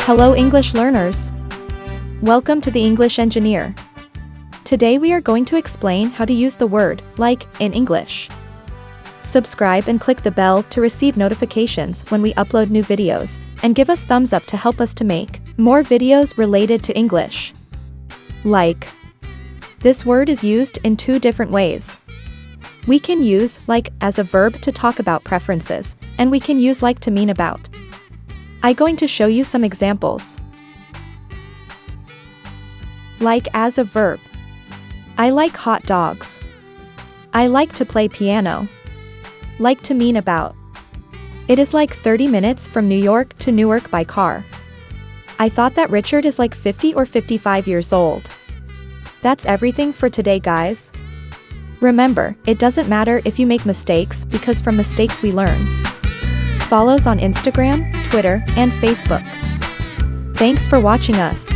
Hello English learners! Welcome to the English Engineer. Today we are going to explain how to use the word like in English. Subscribe and click the bell to receive notifications when we upload new videos, and give us thumbs up to help us to make more videos related to English. Like. This word is used in two different ways. We can use like as a verb to talk about preferences, and we can use like to mean about. I'm going to show you some examples. Like as a verb. I like hot dogs. I like to play piano. Like to mean about. It is like 30 minutes from New York to Newark by car. I thought that Richard is like 50 or 55 years old. That's everything for today, guys. Remember, it doesn't matter if you make mistakes because from mistakes we learn. Follow us on Instagram, Twitter, and Facebook. Thanks for watching us.